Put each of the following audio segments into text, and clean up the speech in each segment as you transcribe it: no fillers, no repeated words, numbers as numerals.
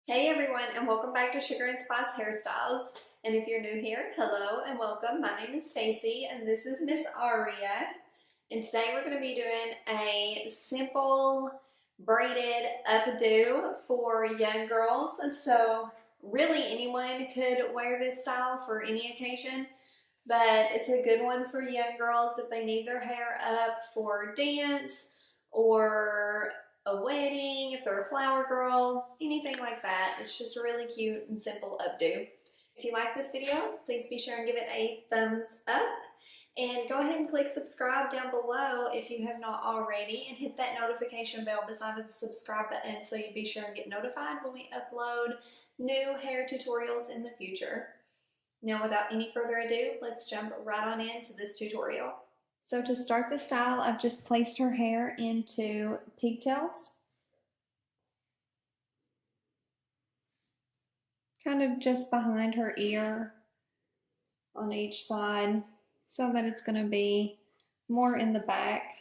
Hey everyone, and welcome back to SugarandSpice Hairstyles. And if you're new here, hello and welcome. My name is Stacy and this is Miss Aria. And today we're going to be doing a simple braided updo for young girls. So really anyone could wear this style for any occasion, but it's a good one for young girls if they need their hair up for dance or a wedding, if they're a flower girl, anything like that. It's just a really cute and simple updo. If you like this video, please be sure and give it a thumbs up. And go ahead and click subscribe down below if you have not already, and hit that notification bell beside the subscribe button so you be sure and get notified when we upload new hair tutorials in the future. Now without any further ado, let's jump right on into this tutorial. So to start the style, I've just placed her hair into pigtails, kind of just behind her ear on each side, so that it's going to be more in the back,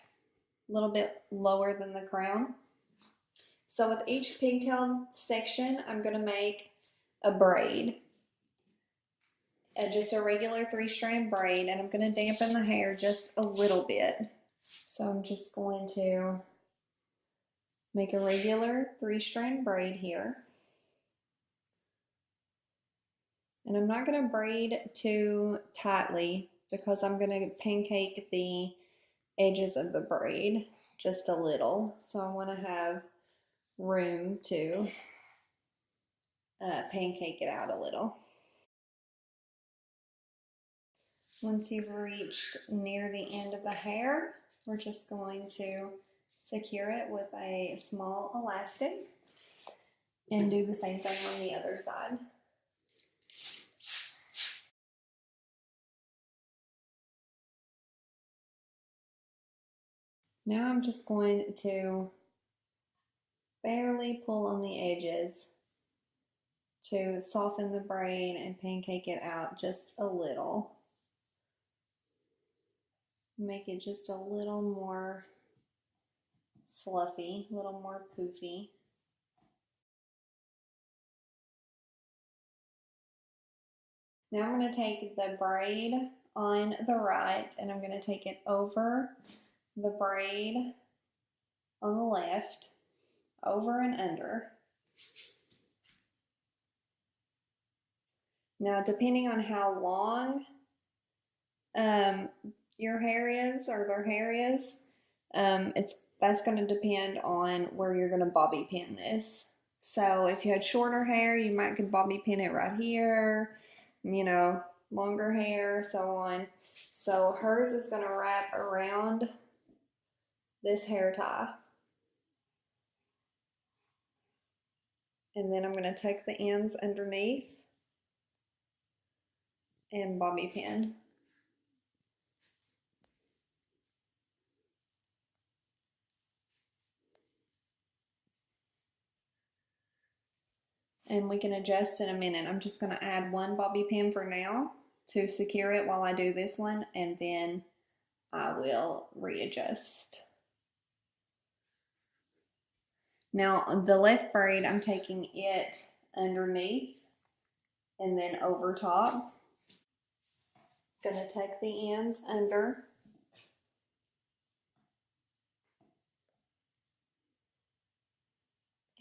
a little bit lower than the crown. So with each pigtail section, I'm going to make a braid, just a regular 3-strand braid, and I'm going to dampen the hair just a little bit. So I'm just going to make a regular 3-strand braid here. And I'm not going to braid too tightly because I'm going to pancake the edges of the braid just a little. So I want to have room to pancake it out a little. Once you've reached near the end of the hair, we're just going to secure it with a small elastic and do the same thing on the other side. Now I'm just going to barely pull on the edges to soften the braid and pancake it out just a little. Make it just a little more fluffy, a little more poofy. Now I'm going to take the braid on the right and I'm going to take it over the braid on the left, over and under. Now depending on how long your hair is or their hair is, that's going to depend on where you're going to bobby pin this. So if you had shorter hair, you might could bobby pin it right here, longer hair, so on. So hers is going to wrap around this hair tie. And then I'm going to tuck the ends underneath and bobby pin. And we can adjust in a minute. I'm just going to add one bobby pin for now to secure it while I do this one, and then I will readjust. Now the left braid, I'm taking it underneath and then over top. Gonna tuck the ends under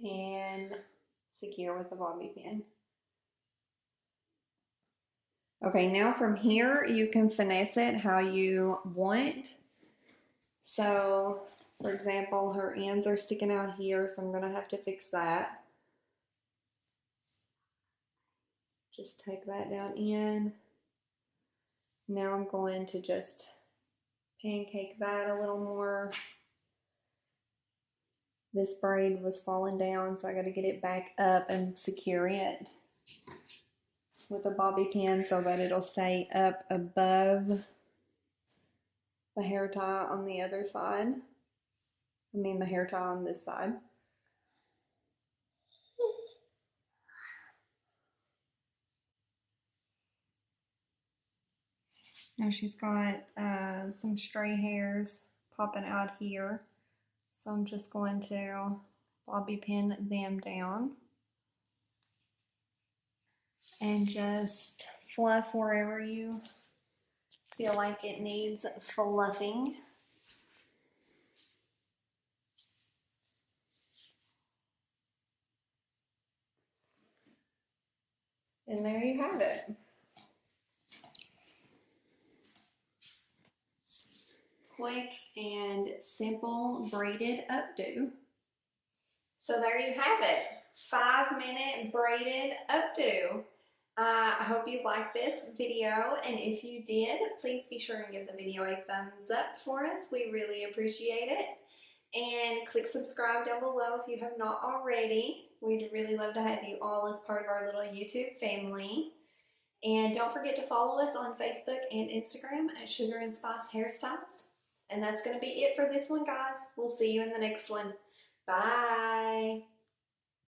and secure with the bobby pin. Okay, now from here you can finesse it how you want. So for example, her ends are sticking out here, so I'm gonna have to fix that. Just take that down in. Now I'm going to just pancake that a little more. This braid was falling down, so I got to get it back up and secure it with a bobby pin so that it'll stay up above the hair tie on the other side. The hair tie on this side. Now she's got some stray hairs popping out here, so I'm just going to bobby pin them down. and just fluff wherever you feel like it needs fluffing. And there you have it. Quick and simple braided updo. So there you have it. 5-minute braided updo. I hope you liked this video, and if you did, please be sure and give the video a thumbs up for us. We really appreciate it. And click subscribe down below if you have not already. We'd really love to have you all as part of our little YouTube family. And don't forget to follow us on Facebook and Instagram at SugarandSpice Hairstyles. And that's going to be it for this one, guys. We'll see you in the next one. Bye.